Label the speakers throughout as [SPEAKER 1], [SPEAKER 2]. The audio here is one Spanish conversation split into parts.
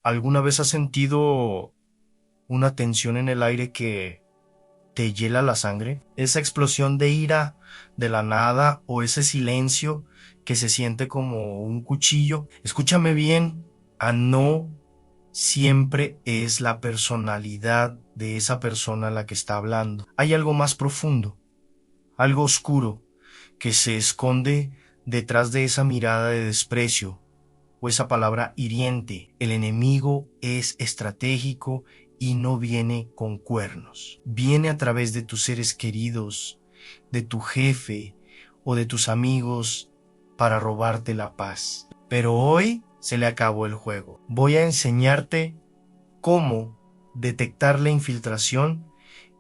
[SPEAKER 1] ¿Alguna vez has sentido una tensión en el aire que te hiela la sangre? Esa explosión de ira de la nada o ese silencio que se siente como un cuchillo. Escúchame bien, no siempre es la personalidad de esa persona la que está hablando. Hay algo más profundo, algo oscuro, que se esconde detrás de esa mirada de desprecio o esa palabra hiriente. El enemigo es estratégico y no viene con cuernos. Viene a través de tus seres queridos, de tu jefe o de tus amigos para robarte la paz. Pero hoy se le acabó el juego. Voy a enseñarte cómo detectar la infiltración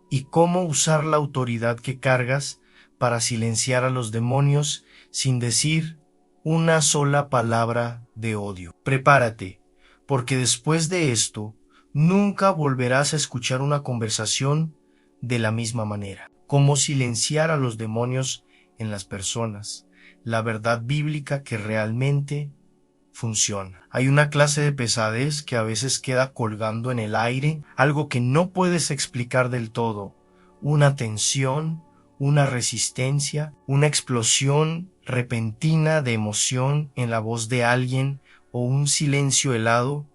[SPEAKER 1] y cómo usar la autoridad que cargas para silenciar a los demonios sin decir una sola palabra de odio. Prepárate, porque después de esto nunca volverás a escuchar una conversación de la misma manera. Cómo silenciar a los demonios en las personas. La verdad bíblica que realmente funciona. Hay una clase de pesadez que a veces queda colgando en el aire, algo que no puedes explicar del todo, una tensión, una resistencia, una explosión repentina de emoción en la voz de alguien o un silencio helado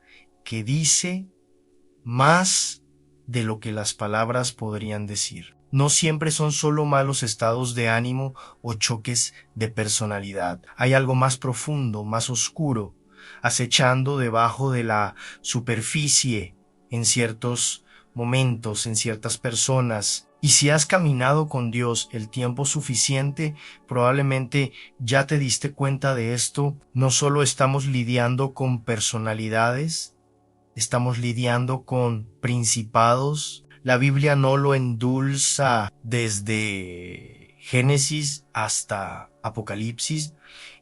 [SPEAKER 1] que dice más de lo que las palabras podrían decir. No siempre son solo malos estados de ánimo o choques de personalidad. Hay algo más profundo, más oscuro, acechando debajo de la superficie en ciertos momentos, en ciertas personas. Y si has caminado con Dios el tiempo suficiente, probablemente ya te diste cuenta de esto. No solo estamos lidiando con personalidades, estamos lidiando con principados. La Biblia no lo endulza desde Génesis hasta Apocalipsis.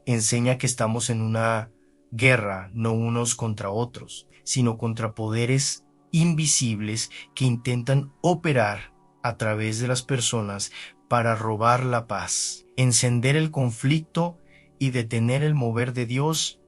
[SPEAKER 1] Enseña que estamos en una guerra, no unos contra otros, sino contra poderes invisibles que intentan operar a través de las personas para robar la paz, encender el conflicto y detener el mover de Dios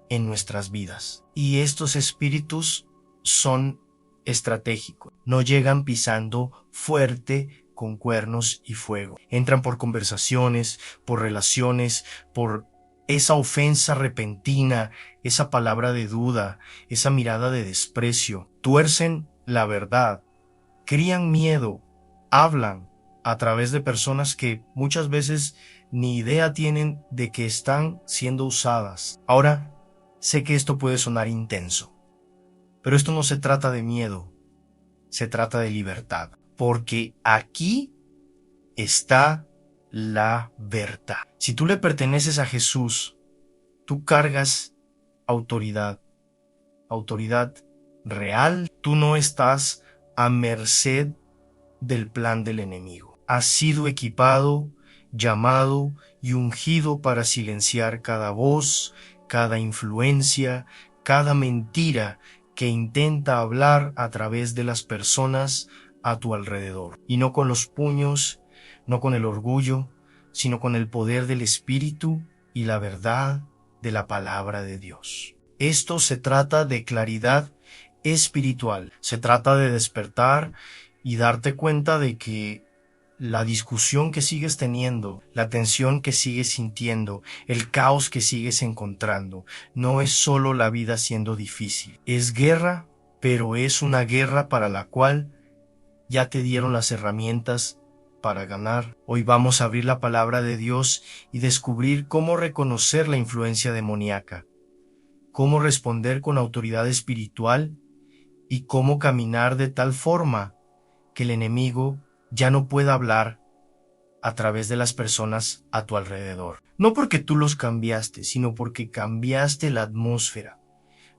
[SPEAKER 1] en nuestras vidas. Y estos espíritus son estratégicos, no llegan pisando fuerte con cuernos y fuego. Entran por conversaciones, por relaciones, por esa ofensa repentina, esa palabra de duda, esa mirada de desprecio. Tuercen la verdad, crían miedo, hablan a través de personas que muchas veces ni idea tienen de que están siendo usadas. Ahora, sé que esto puede sonar intenso, pero esto no se trata de miedo, se trata de libertad, porque aquí está la verdad. Si tú le perteneces a Jesús, tú cargas autoridad, autoridad real. Tú no estás a merced del plan del enemigo. Has sido equipado, llamado y ungido para silenciar cada voz, cada influencia, cada mentira que intenta hablar a través de las personas a tu alrededor. Y no con los puños, no con el orgullo, sino con el poder del Espíritu y la verdad de la palabra de Dios. Esto se trata de claridad espiritual. Se trata de despertar y darte cuenta de que la discusión que sigues teniendo, la tensión que sigues sintiendo, el caos que sigues encontrando, no es solo la vida siendo difícil. Es guerra, pero es una guerra para la cual ya te dieron las herramientas para ganar. Hoy vamos a abrir la palabra de Dios y descubrir cómo reconocer la influencia demoníaca, cómo responder con autoridad espiritual y cómo caminar de tal forma que el enemigo ya no pueda hablar a través de las personas a tu alrededor. No porque tú los cambiaste, sino porque cambiaste la atmósfera.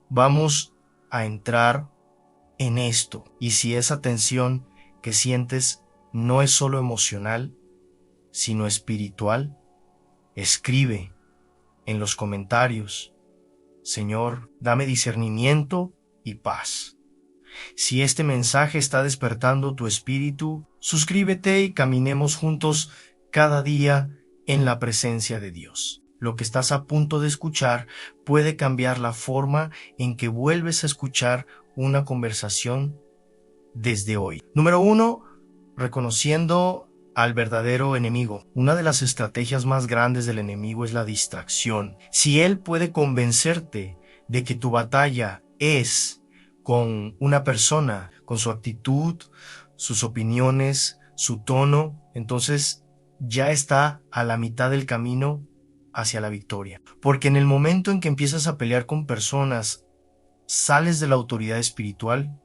[SPEAKER 1] Vamos a entrar en esto. Y si esa tensión que sientes no es solo emocional, sino espiritual, escribe en los comentarios: Señor, dame discernimiento y paz. Si este mensaje está despertando tu espíritu, suscríbete y caminemos juntos cada día en la presencia de Dios. lo que estás a punto de escuchar puede cambiar la forma en que vuelves a escuchar una conversación desde hoy. Número 1. Reconociendo al verdadero enemigo. Una de las estrategias más grandes del enemigo es la distracción. Si él puede convencerte de que tu batalla es con una persona, con su actitud, sus opiniones, su tono, entonces ya está a la mitad del camino hacia la victoria. Porque en el momento en que empiezas a pelear con personas, sales de la autoridad espiritual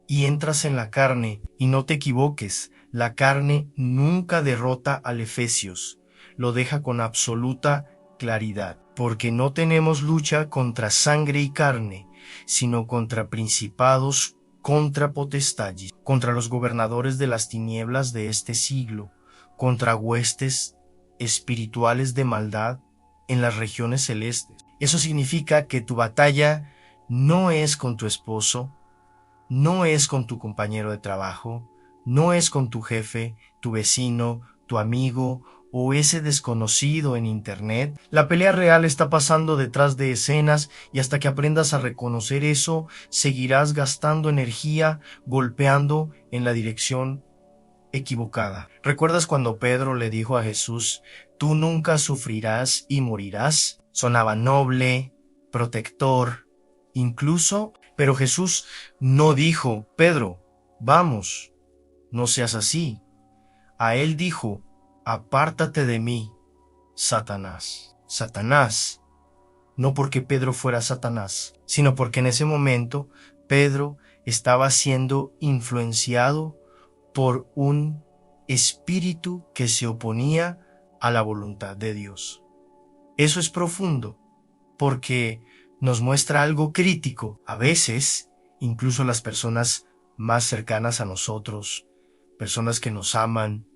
[SPEAKER 1] y entras en la carne. Y no te equivoques, la carne nunca derrota al Efesios, lo deja con absoluta claridad, porque no tenemos lucha contra sangre y carne, sino contra principados, contra potestades, contra los gobernadores de las tinieblas de este siglo, contra huestes espirituales de maldad en las regiones celestes. Eso significa que tu batalla no es con tu esposo, no es con tu compañero de trabajo, no es con tu jefe, tu vecino, tu amigo o ese desconocido en internet. La pelea real está pasando detrás de escenas y hasta que aprendas a reconocer eso, seguirás gastando energía golpeando en la dirección equivocada. ¿Recuerdas cuando Pedro le dijo a Jesús, tú nunca sufrirás y morirás? Sonaba noble, protector, incluso, pero Jesús no dijo, Pedro, vamos, no seas así. A él dijo, apártate de mí, Satanás. Satanás, no porque Pedro fuera Satanás, sino porque en ese momento Pedro estaba siendo influenciado por un espíritu que se oponía a la voluntad de Dios. Eso es profundo, porque nos muestra algo crítico. A veces, incluso las personas más cercanas a nosotros, personas que nos aman,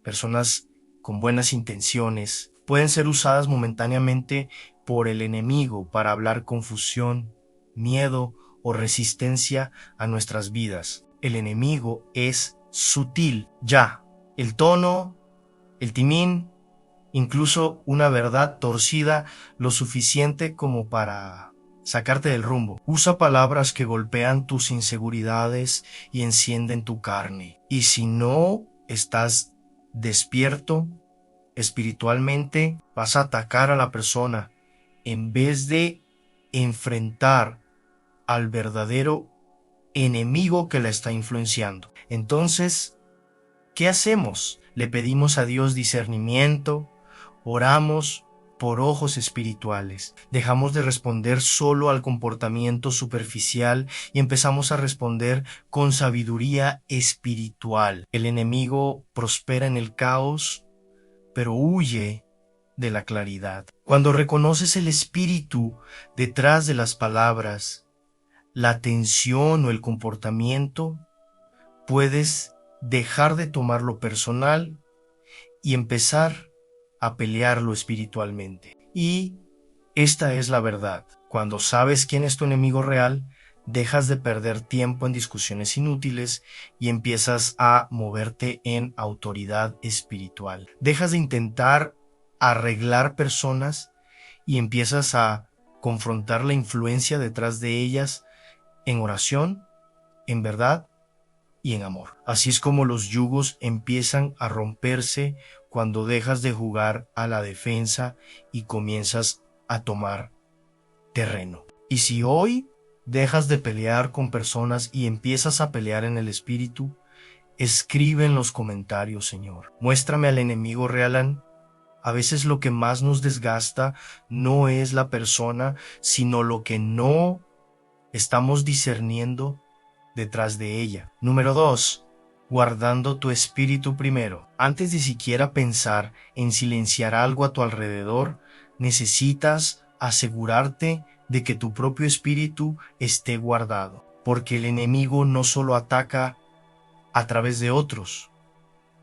[SPEAKER 1] personas con buenas intenciones, pueden ser usadas momentáneamente por el enemigo para hablar confusión, miedo o resistencia a nuestras vidas. El enemigo es sutil. Ya, el tono, el timín, incluso una verdad torcida lo suficiente como para sacarte del rumbo. Usa palabras que golpean tus inseguridades y encienden tu carne. Y si no estás despierto espiritualmente, vas a atacar a la persona en vez de enfrentar al verdadero enemigo que la está influenciando. Entonces, ¿qué hacemos? Le pedimos a Dios discernimiento, oramos por ojos espirituales, dejamos de responder solo al comportamiento superficial y empezamos a responder con sabiduría espiritual. El enemigo prospera en el caos, pero huye de la claridad. Cuando reconoces el espíritu detrás de las palabras, la atención o el comportamiento, puedes dejar de tomarlo personal y empezar a pelearlo espiritualmente. Y esta es la verdad. Cuando sabes quién es tu enemigo real, dejas de perder tiempo en discusiones inútiles y empiezas a moverte en autoridad espiritual. Dejas de intentar arreglar personas y empiezas a confrontar la influencia detrás de ellas en oración, en verdad y en amor. Así es como los yugos empiezan a romperse cuando dejas de jugar a la defensa y comienzas a tomar terreno. Y si hoy dejas de pelear con personas y empiezas a pelear en el espíritu, escribe en los comentarios, Señor. Muéstrame al enemigo real. A veces lo que más nos desgasta no es la persona, sino lo que no estamos discerniendo detrás de ella. Número 2. Guardando tu espíritu primero. Antes de siquiera pensar en silenciar algo a tu alrededor, necesitas asegurarte de que tu propio espíritu esté guardado. Porque el enemigo no solo ataca a través de otros,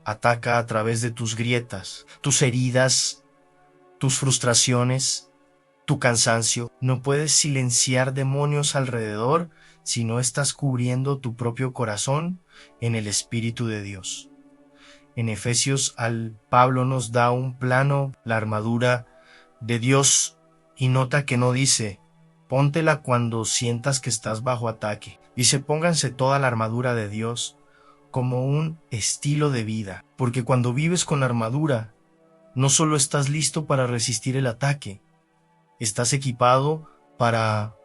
[SPEAKER 1] ataca a través de tus grietas, tus heridas, tus frustraciones, tu cansancio. No puedes silenciar demonios alrededor si no estás cubriendo tu propio corazón en el Espíritu de Dios. En Efesios, Pablo nos da un plano, la armadura de Dios y nota que no dice, póntela cuando sientas que estás bajo ataque. Dice, pónganse toda la armadura de Dios como un estilo de vida, porque cuando vives con armadura, no solo estás listo para resistir el ataque, estás equipado para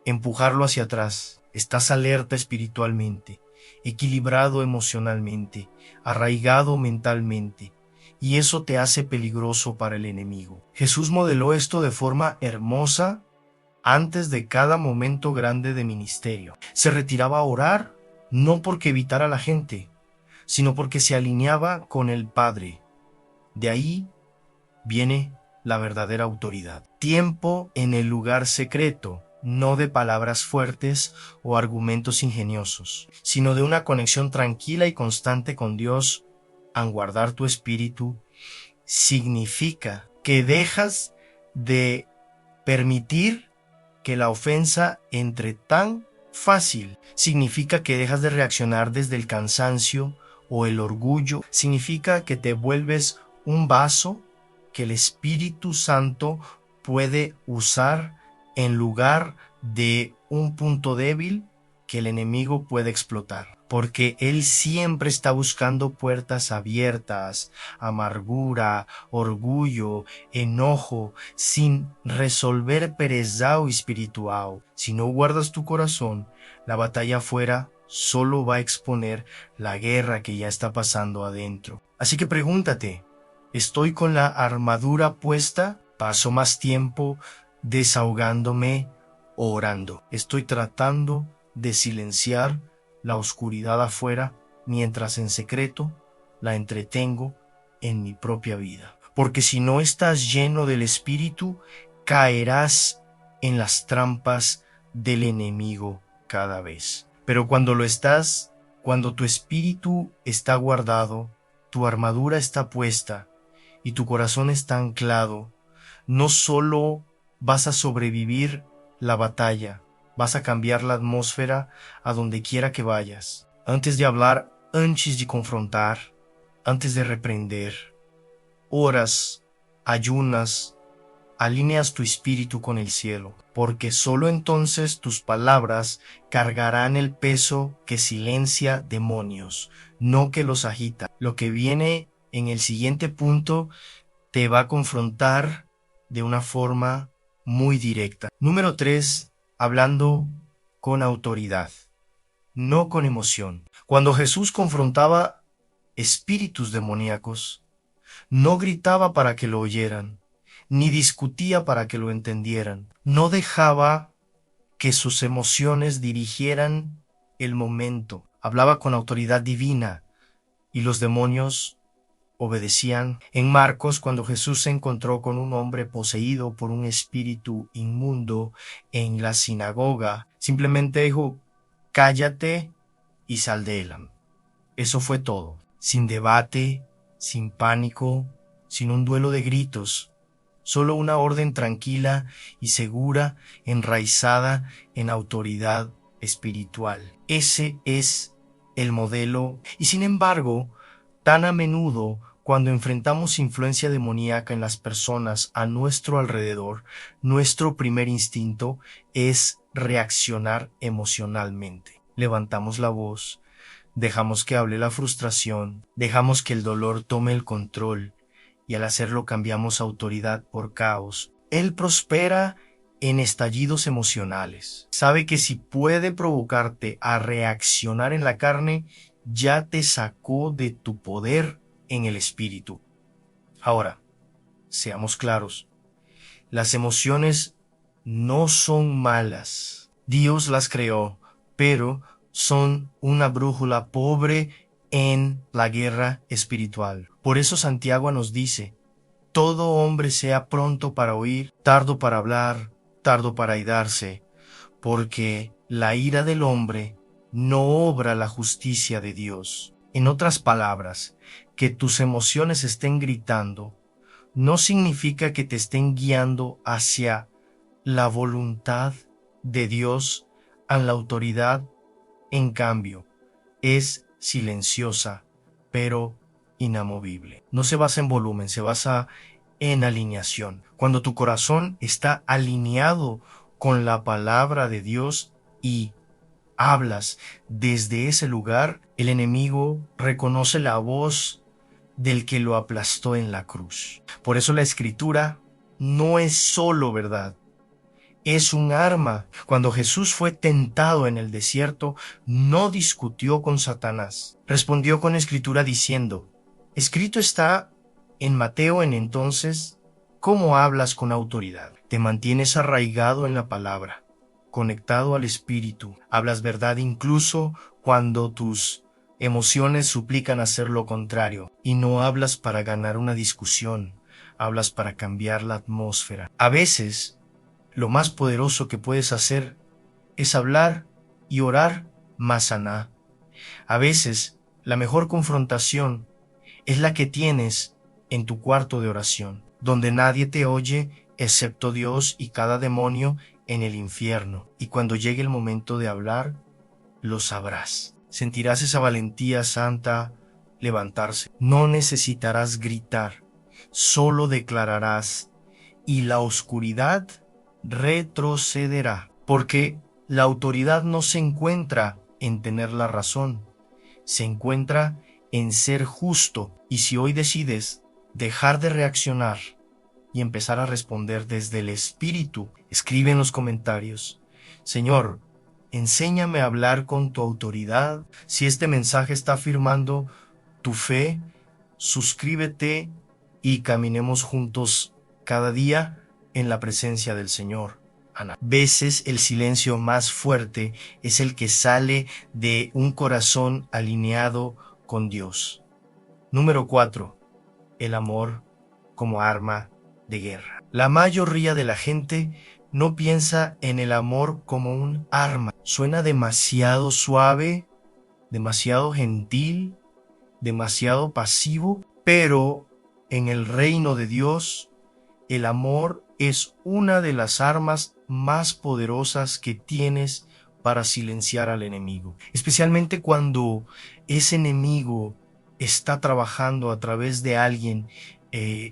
[SPEAKER 1] empujarlo hacia atrás, estás alerta espiritualmente, equilibrado emocionalmente, arraigado mentalmente, y eso te hace peligroso para el enemigo. Jesús modeló esto de forma hermosa antes de cada momento grande de ministerio. Se retiraba a orar, no porque evitara a la gente, sino porque se alineaba con el Padre. De ahí viene la verdadera autoridad. Tiempo en el lugar secreto, no de palabras fuertes o argumentos ingeniosos, sino de una conexión tranquila y constante con Dios. Al guardar tu espíritu, significa que dejas de permitir que la ofensa entre tan fácil. Significa que dejas de reaccionar desde el cansancio o el orgullo. Significa que te vuelves un vaso que el Espíritu Santo puede usar en lugar de un punto débil que el enemigo puede explotar. Porque Él siempre está buscando puertas abiertas, amargura, orgullo, enojo, sin resolver perezao espiritual. Si no guardas tu corazón, la batalla afuera solo va a exponer la guerra que ya está pasando adentro. Así que pregúntate, ¿estoy con la armadura puesta? ¿Paso más tiempo desahogándome o orando? ¿Estoy tratando de silenciar la oscuridad afuera mientras en secreto la entretengo en mi propia vida? Porque si no estás lleno del Espíritu, caerás en las trampas del enemigo cada vez. Pero cuando lo estás, cuando tu espíritu está guardado, tu armadura está puesta y tu corazón está anclado, no solo vas a sobrevivir la batalla, vas a cambiar la atmósfera a donde quiera que vayas. Antes de hablar, antes de confrontar, antes de reprender, oras, ayunas, alineas tu espíritu con el cielo, porque solo entonces tus palabras cargarán el peso que silencia demonios, no que los agita. Lo que viene en el siguiente punto te va a confrontar de una forma muy directa. Número 3, hablando con autoridad, no con emoción. Cuando Jesús confrontaba espíritus demoníacos, no gritaba para que lo oyeran, ni discutía para que lo entendieran. No dejaba que sus emociones dirigieran el momento. Hablaba con autoridad divina y los demonios obedecían. En Marcos, cuando Jesús se encontró con un hombre poseído por un espíritu inmundo en la sinagoga, simplemente dijo, cállate y sal de él. Eso fue todo. Sin debate, sin pánico, sin un duelo de gritos. Solo una orden tranquila y segura, enraizada en autoridad espiritual. Ese es el modelo. Y sin embargo, tan a menudo, cuando enfrentamos influencia demoníaca en las personas a nuestro alrededor, nuestro primer instinto es reaccionar emocionalmente. Levantamos la voz, dejamos que hable la frustración, dejamos que el dolor tome el control, y al hacerlo cambiamos autoridad por caos. Él prospera en estallidos emocionales. Sabe que si puede provocarte a reaccionar en la carne, ya te sacó de tu poder en el espíritu. Ahora, seamos claros, las emociones no son malas. Dios las creó, pero son una brújula pobre en la guerra espiritual. Por eso Santiago nos dice, todo hombre sea pronto para oír, tardo para hablar, tardo para airarse, porque la ira del hombre no obra la justicia de Dios. En otras palabras, que tus emociones estén gritando no significa que te estén guiando hacia la voluntad de Dios a la autoridad. En cambio, es silenciosa, pero inamovible. No se basa en volumen, se basa en alineación. Cuando tu corazón está alineado con la palabra de Dios y hablas desde ese lugar, el enemigo reconoce la voz del que lo aplastó en la cruz. Por eso la escritura no es solo verdad, es un arma. Cuando Jesús fue tentado en el desierto, no discutió con Satanás. Respondió con escritura diciendo, escrito está en Mateo en entonces, ¿cómo hablas con autoridad? Te mantienes arraigado en la palabra, conectado al Espíritu. Hablas verdad incluso cuando tus emociones suplican hacer lo contrario. Y no hablas para ganar una discusión, hablas para cambiar la atmósfera. A veces, lo más poderoso que puedes hacer es hablar y orar masaná. A veces, la mejor confrontación es la que tienes en tu cuarto de oración, donde nadie te oye excepto Dios y cada demonio en el infierno. Y cuando llegue el momento de hablar, lo sabrás. Sentirás esa valentía santa levantarse. No necesitarás gritar, solo declararás, y la oscuridad retrocederá, porque la autoridad no se encuentra en tener la razón, se encuentra en ser justo. Y si hoy decides dejar de reaccionar y empezar a responder desde el Espíritu, escribe en los comentarios, Señor, enséñame a hablar con tu autoridad. Si este mensaje está afirmando tu fe, suscríbete y caminemos juntos cada día en la presencia del Señor. A veces el silencio más fuerte es el que sale de un corazón alineado con Dios. Número 4. El amor como arma de guerra. La mayoría de la gente no piensa en el amor como un arma. Suena demasiado suave, demasiado gentil, demasiado pasivo, pero en el reino de Dios, el amor es una de las armas más poderosas que tienes para silenciar al enemigo. Especialmente cuando ese enemigo está trabajando a través de alguien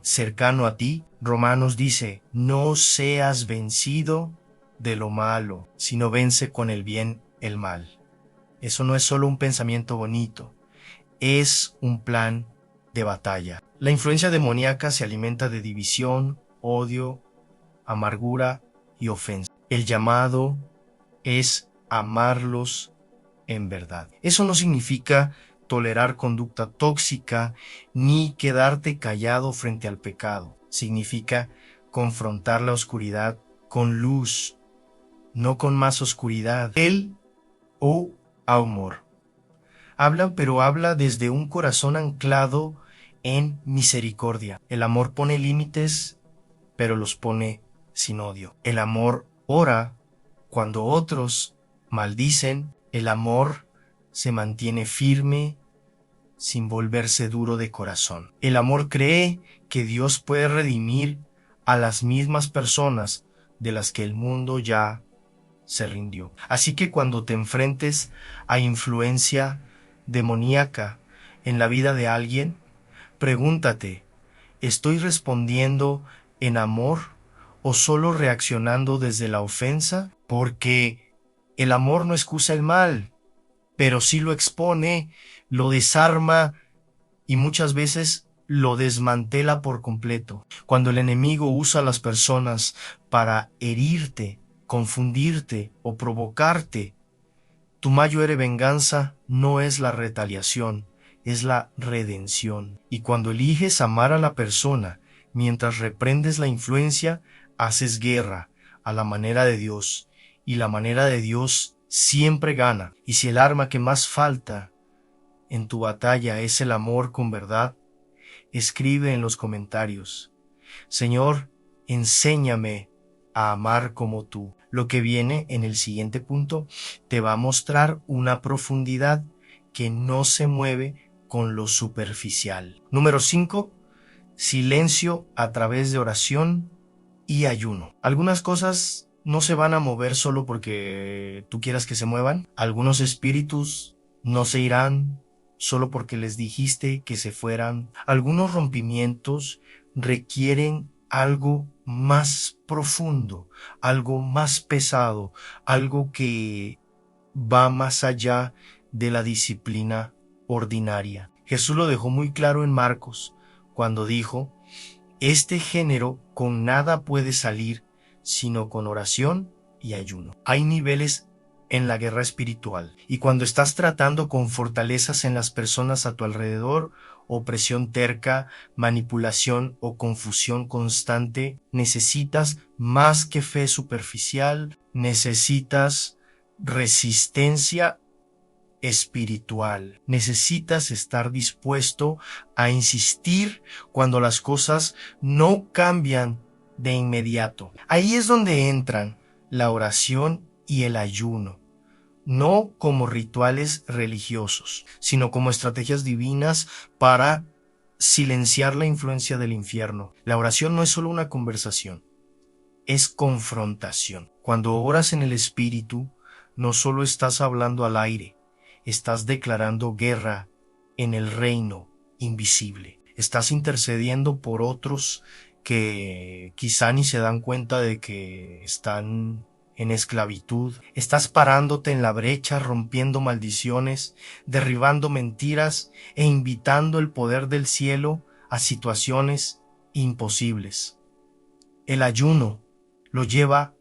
[SPEAKER 1] cercano a ti. Romanos dice, no seas vencido de lo malo, sino vence con el bien el mal. Eso no es solo un pensamiento bonito, es un plan de batalla. La influencia demoníaca se alimenta de división, odio, amargura y ofensa. El llamado es amarlos en verdad. Eso no significa tolerar conducta tóxica ni quedarte callado frente al pecado. Significa confrontar la oscuridad con luz, no con más oscuridad. El o amor. Habla, pero habla desde un corazón anclado en misericordia. El amor pone límites, pero los pone sin odio. El amor ora cuando otros maldicen. El amor se mantiene firme sin volverse duro de corazón. El amor cree que Dios puede redimir a las mismas personas de las que el mundo ya se rindió. Así que cuando te enfrentes a influencia demoníaca en la vida de alguien, pregúntate, ¿estoy respondiendo en amor o solo reaccionando desde la ofensa? Porque el amor no excusa el mal, pero sí lo expone, lo desarma y muchas veces lo desmantela por completo. Cuando el enemigo usa a las personas para herirte, confundirte o provocarte, tu mayor venganza no es la retaliación, es la redención. Y cuando eliges amar a la persona mientras reprendes la influencia, haces guerra a la manera de Dios, y la manera de Dios siempre gana. Y si el arma que más falta en tu batalla es el amor con verdad, escribe en los comentarios, Señor, enséñame a amar como tú. Lo que viene en el siguiente punto te va a mostrar una profundidad que no se mueve con lo superficial. Número 5. Silencio a través de oración y ayuno. Algunas cosas no se van a mover solo porque tú quieras que se muevan. Algunos espíritus no se irán solo porque les dijiste que se fueran. Algunos rompimientos requieren algo más profundo, algo más pesado, algo que va más allá de la disciplina ordinaria. Jesús lo dejó muy claro en Marcos cuando dijo: este género con nada puede salir sino con oración y ayuno. Hay niveles en la guerra espiritual, y cuando estás tratando con fortalezas en las personas a tu alrededor, opresión terca, manipulación o confusión constante, necesitas más que fe superficial, necesitas resistencia espiritual. Necesitas estar dispuesto a insistir cuando las cosas no cambian de inmediato. Ahí es donde entran la oración y el ayuno, no como rituales religiosos, sino como estrategias divinas para silenciar la influencia del infierno. La oración no es solo una conversación, es confrontación. Cuando oras en el Espíritu, no solo estás hablando al aire, estás declarando guerra en el reino invisible. Estás intercediendo por otros que quizá ni se dan cuenta de que están en esclavitud. Estás parándote en la brecha, rompiendo maldiciones, derribando mentiras e invitando el poder del cielo a situaciones imposibles. El ayuno lo lleva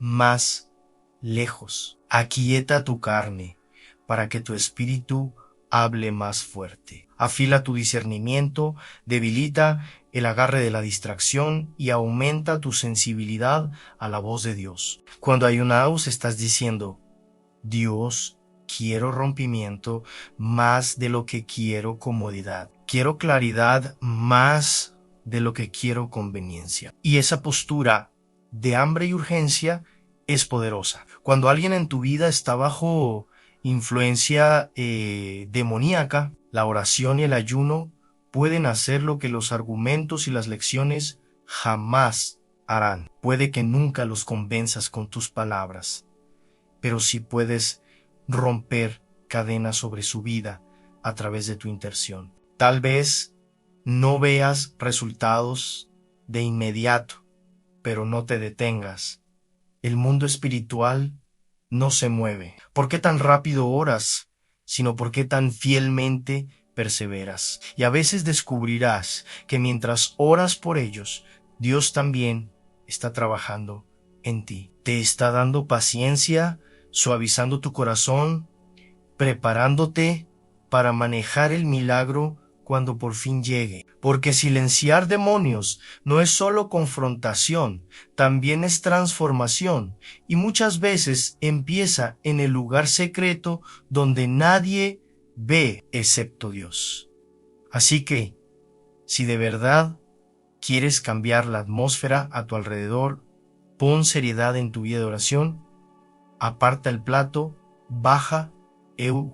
[SPEAKER 1] más lejos. Aquieta tu carne para que tu espíritu hable más fuerte. Afila tu discernimiento, debilita el agarre de la distracción y aumenta tu sensibilidad a la voz de Dios. Cuando ayunas estás diciendo: Dios, quiero rompimiento más de lo que quiero comodidad. Quiero claridad más de lo que quiero conveniencia. Y esa postura de hambre y urgencia es poderosa. Cuando alguien en tu vida está bajo influencia demoníaca, la oración y el ayuno pueden hacer lo que los argumentos y las lecciones jamás harán. Puede que nunca los convenzas con tus palabras, pero sí puedes romper cadenas sobre su vida a través de tu intercesión. Tal vez no veas resultados de inmediato, pero no te detengas. El mundo espiritual no se mueve. ¿Por qué tan rápido oras? Sino por qué tan fielmente perseveras. Y a veces descubrirás que mientras oras por ellos, Dios también está trabajando en ti. Te está dando paciencia, suavizando tu corazón, preparándote para manejar el milagro cuando por fin llegue. Porque silenciar demonios no es solo confrontación, también es transformación, y muchas veces empieza en el lugar secreto donde nadie ve excepto Dios. Así que, si de verdad quieres cambiar la atmósfera a tu alrededor, pon seriedad en tu vida de oración, aparta el plato, baja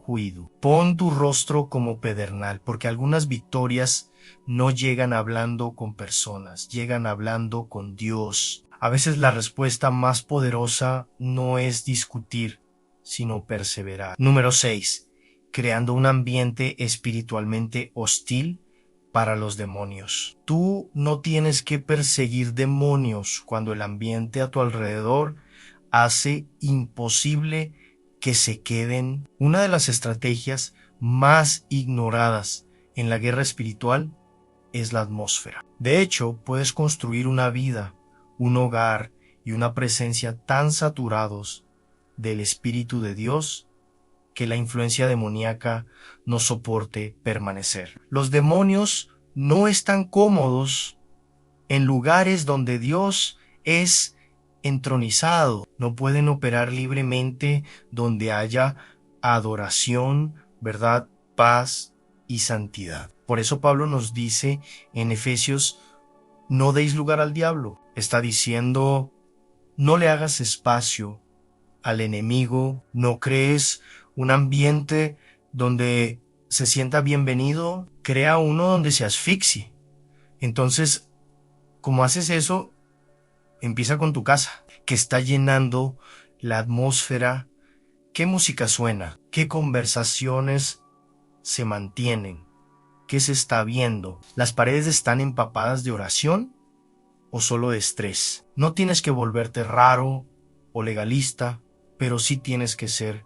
[SPEAKER 1] juido. Pon tu rostro como pedernal, porque algunas victorias no llegan hablando con personas, llegan hablando con Dios. A veces la respuesta más poderosa no es discutir, sino perseverar. Número 6. Creando un ambiente espiritualmente hostil para los demonios. Tú no tienes que perseguir demonios cuando el ambiente a tu alrededor hace imposible que se queden. Una de las estrategias más ignoradas en la guerra espiritual es la atmósfera. De hecho, puedes construir una vida, un hogar y una presencia tan saturados del Espíritu de Dios que la influencia demoníaca no soporte permanecer. Los demonios no están cómodos en lugares donde Dios es entronizado. No pueden operar libremente donde haya adoración, verdad, paz y santidad. Por eso Pablo nos dice en Efesios: no deis lugar al diablo. Está diciendo: no le hagas espacio al enemigo, no crees un ambiente donde se sienta bienvenido, crea uno donde se asfixie. Entonces, como haces eso, empieza con tu casa, que está llenando la atmósfera. ¿Qué música suena? ¿Qué conversaciones se mantienen? ¿Qué se está viendo? ¿Las paredes están empapadas de oración o solo de estrés? No tienes que volverte raro o legalista, pero sí tienes que ser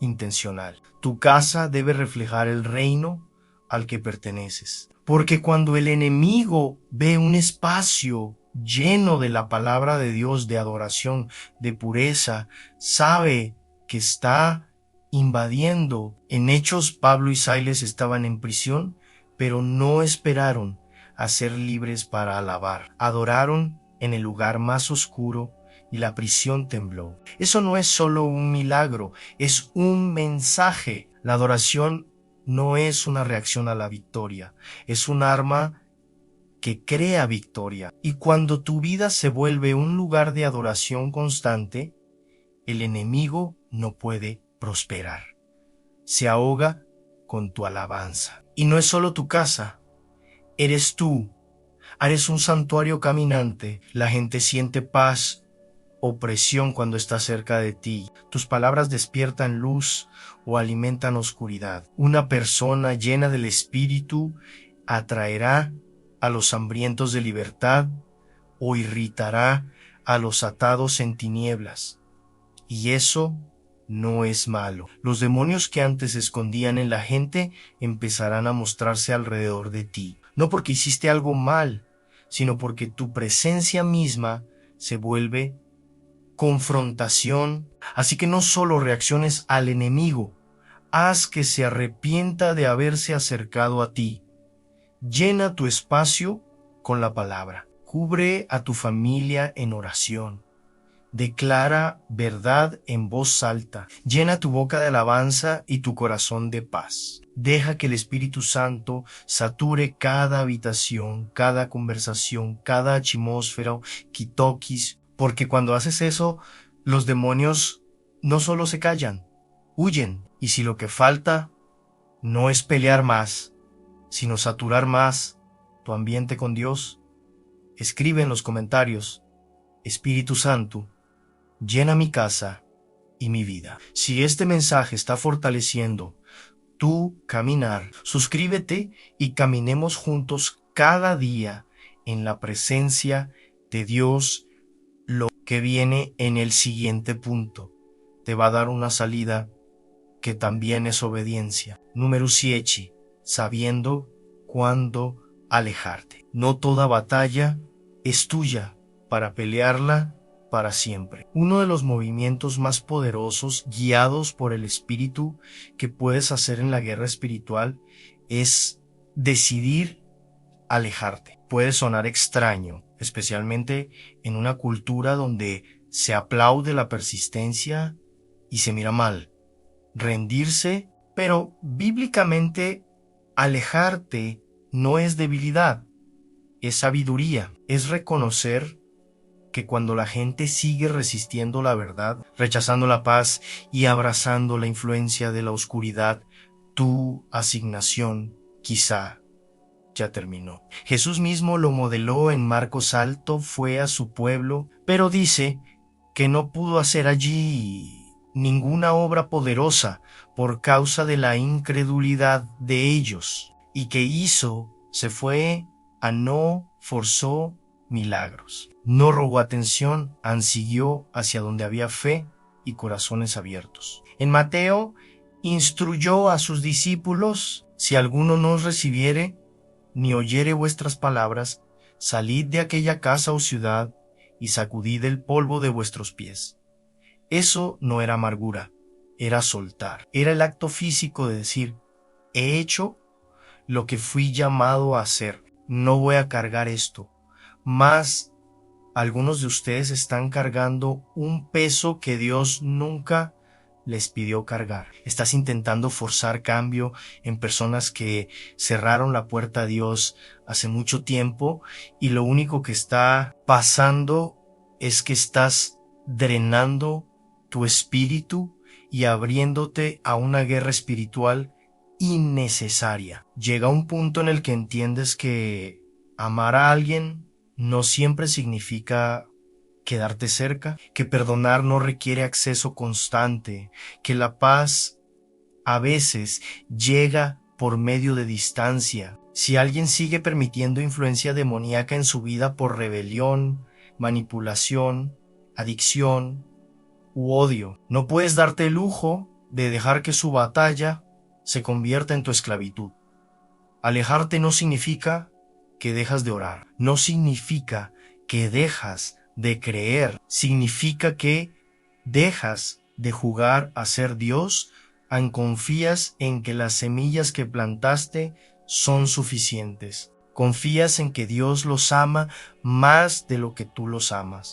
[SPEAKER 1] intencional. Tu casa debe reflejar el reino al que perteneces. Porque cuando el enemigo ve un espacio lleno de la palabra de Dios, de adoración, de pureza, sabe que está invadiendo. En Hechos, Pablo y Silas estaban en prisión, pero no esperaron a ser libres para alabar. Adoraron en el lugar más oscuro y la prisión tembló. Eso no es solo un milagro, es un mensaje. La adoración no es una reacción a la victoria, es un arma que crea victoria. Y cuando tu vida se vuelve un lugar de adoración constante, el enemigo no puede prosperar. Se ahoga con tu alabanza. Y no es solo tu casa, eres tú. Eres un santuario caminante. La gente siente paz, opresión cuando está cerca de ti. Tus palabras despiertan luz o alimentan oscuridad. Una persona llena del Espíritu atraerá a los hambrientos de libertad o irritará a los atados en tinieblas. Y eso no es malo. Los demonios que antes se escondían en la gente empezarán a mostrarse alrededor de ti. No porque hiciste algo mal, sino porque tu presencia misma se vuelve confrontación. Así que no solo reacciones al enemigo, haz que se arrepienta de haberse acercado a ti. Llena tu espacio con la palabra. Cubre a tu familia en oración. Declara verdad en voz alta. Llena tu boca de alabanza y tu corazón de paz. Deja que el Espíritu Santo sature cada habitación, cada conversación, cada atmósfera, kitoquis, porque cuando haces eso, los demonios no solo se callan, huyen. Y si lo que falta no es pelear más, sino saturar más tu ambiente con Dios, escribe en los comentarios: Espíritu Santo, llena mi casa y mi vida. Si este mensaje está fortaleciendo tu caminar, suscríbete y caminemos juntos cada día en la presencia de Dios. Lo que viene en el siguiente punto te va a dar una salida que también es obediencia. Número 7, sabiendo cuándo alejarte. No toda batalla es tuya para pelearla para siempre. Uno de los movimientos más poderosos, guiados por el Espíritu, que puedes hacer en la guerra espiritual es decidir alejarte. Puede sonar extraño, especialmente en una cultura donde se aplaude la persistencia y se mira mal. Rendirse, pero bíblicamente alejarte no es debilidad, es sabiduría, es reconocer que cuando la gente sigue resistiendo la verdad, rechazando la paz y abrazando la influencia de la oscuridad, tu asignación quizá ya terminó. Jesús mismo lo modeló en Marcos alto, fue a su pueblo, pero dice que no pudo hacer allí ninguna obra poderosa por causa de la incredulidad de ellos, y que hizo, se fue a no forzó milagros. No rogó atención, ansiguió hacia donde había fe y corazones abiertos. En Mateo instruyó a sus discípulos: si alguno no os recibiere, ni oyere vuestras palabras, salid de aquella casa o ciudad y sacudid el polvo de vuestros pies. Eso no era amargura, era soltar. Era el acto físico de decir: he hecho lo que fui llamado a hacer, no voy a cargar esto. Más, algunos de ustedes están cargando un peso que Dios nunca les pidió cargar. Estás intentando forzar cambio en personas que cerraron la puerta a Dios hace mucho tiempo, y lo único que está pasando es que estás drenando tu espíritu y abriéndote a una guerra espiritual innecesaria. Llega un punto en el que entiendes que amar a alguien no siempre significa quedarte cerca, que perdonar no requiere acceso constante, que la paz a veces llega por medio de distancia. Si alguien sigue permitiendo influencia demoníaca en su vida por rebelión, manipulación, adicción u odio, no puedes darte el lujo de dejar que su batalla se convierta en tu esclavitud. Alejarte no significa que dejas de orar, no significa que dejas de creer, significa que dejas de jugar a ser Dios y confías en que las semillas que plantaste son suficientes. Confías en que Dios los ama más de lo que tú los amas.